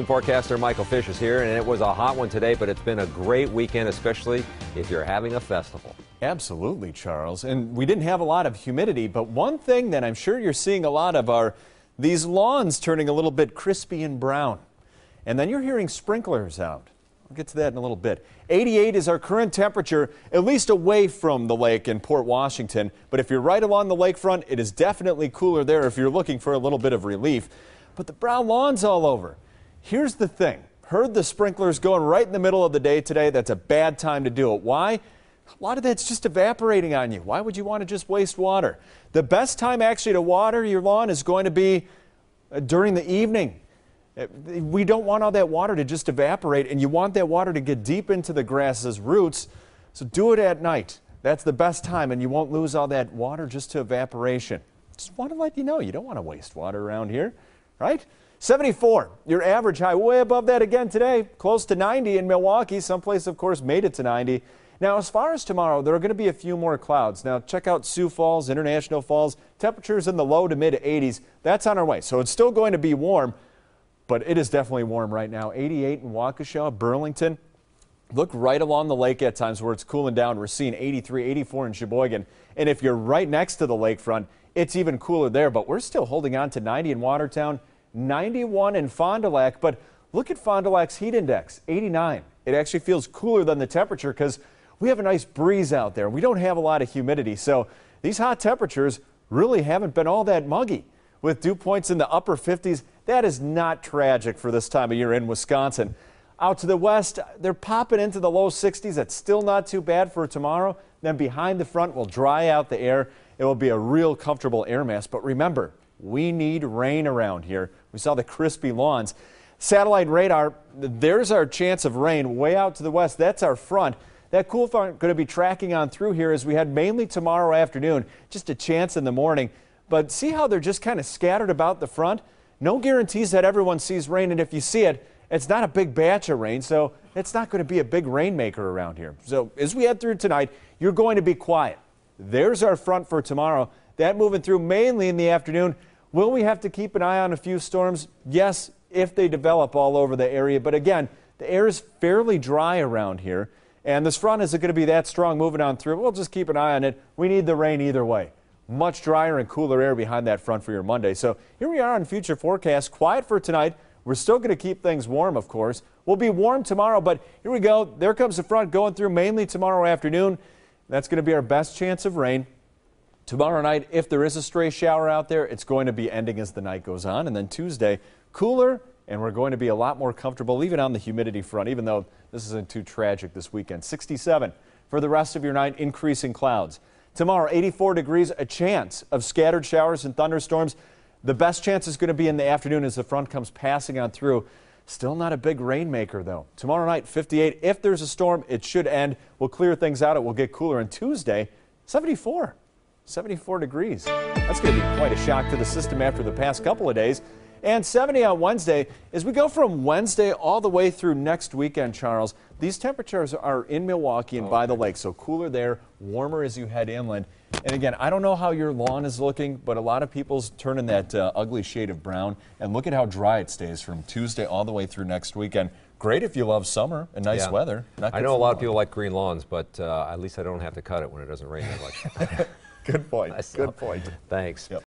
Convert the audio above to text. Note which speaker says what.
Speaker 1: Forecaster Michael Fish is here, and it was a hot one today, but it's been a great weekend, especially if you're having a festival.
Speaker 2: Absolutely, Charles. And we didn't have a lot of humidity, but one thing that I'm sure you're seeing a lot of are these lawns turning a little bit crispy and brown. And then you're hearing sprinklers out. We'll get to that in a little bit. 88 is our current temperature, at least away from the lake in Port Washington. But if you're right along the lakefront, it is definitely cooler there if you're looking for a little bit of relief. But the brown lawn's all over. Here's the thing. Heard the sprinklers going right in the middle of the day today. That's a bad time to do it. Why? A lot of that's just evaporating on you. Why would you want to just waste water? The best time actually to water your lawn is going to be during the evening. We don't want all that water to just evaporate, and you want that water to get deep into the grass's roots. So do it at night. That's the best time, and you won't lose all that water just to evaporation. Just want to let you know, you don't want to waste water around here, right? 74, your average high, way above that again today, close to 90 in Milwaukee. Someplace, of course, made it to 90. Now, as far as tomorrow, there are going to be a few more clouds. Now, check out Sioux Falls, International Falls. Temperatures in the low to mid 80s. That's on our way. So it's still going to be warm, but it is definitely warm right now. 88 in Waukesha, Burlington. Look right along the lake at times where it's cooling down. We're seeing 83, 84 in Sheboygan. And if you're right next to the lakefront, it's even cooler there. But we're still holding on to 90 in Watertown. 91 in Fond du Lac, but look at Fond du Lac's heat index, 89. It actually feels cooler than the temperature because we have a nice breeze out there. We don't have a lot of humidity, so these hot temperatures really haven't been all that muggy. With dew points in the upper 50s, that is not tragic for this time of year in Wisconsin. Out to the west, they're popping into the low 60s. That's still not too bad for tomorrow. Then behind the front will dry out the air. It will be a real comfortable air mass, but remember, we need rain around here. We saw the crispy lawns. Satellite radar, there's our chance of rain way out to the west. That's our front. That cool front going to be tracking on through here as we head mainly tomorrow afternoon. Just a chance in the morning. But see how they're just kind of scattered about the front? No guarantees that everyone sees rain, and if you see it, it's not a big batch of rain, so it's not going to be a big rainmaker around here. So as we head through tonight, you're going to be quiet. There's our front for tomorrow. That moving through mainly in the afternoon. Will we have to keep an eye on a few storms? Yes, if they develop all over the area. But again, the air is fairly dry around here. And this front isn't going to be that strong moving on through. We'll just keep an eye on it. We need the rain either way. Much drier and cooler air behind that front for your Monday. So here we are on future forecast. Quiet for tonight. We're still going to keep things warm, of course. We'll be warm tomorrow, but here we go. There comes the front going through mainly tomorrow afternoon. That's going to be our best chance of rain. Tomorrow night, if there is a stray shower out there, it's going to be ending as the night goes on. And then Tuesday, cooler, and we're going to be a lot more comfortable, even on the humidity front, even though this isn't too tragic this weekend. 67 for the rest of your night, increasing clouds. Tomorrow, 84 degrees, a chance of scattered showers and thunderstorms. The best chance is going to be in the afternoon as the front comes passing on through. Still not a big rainmaker, though. Tomorrow night, 58. If there's a storm, it should end. We'll clear things out. It will get cooler. And Tuesday, 74. 74 degrees. That's going to be quite a shock to the system after the past couple of days. And 70 on Wednesday. As we go from Wednesday all the way through next weekend, Charles, these temperatures are in Milwaukee and by the lake, so cooler there, warmer as you head inland. And again, I don't know how your lawn is looking, but a lot of people's turning that ugly shade of brown. And look at how dry it stays from Tuesday all the way through next weekend. Great if you love summer and nice weather.
Speaker 1: I know a lot of people like green lawns, but at least I don't have to cut it when it doesn't rain that much.
Speaker 2: Good point.
Speaker 1: Good point.
Speaker 2: Thanks. Yep.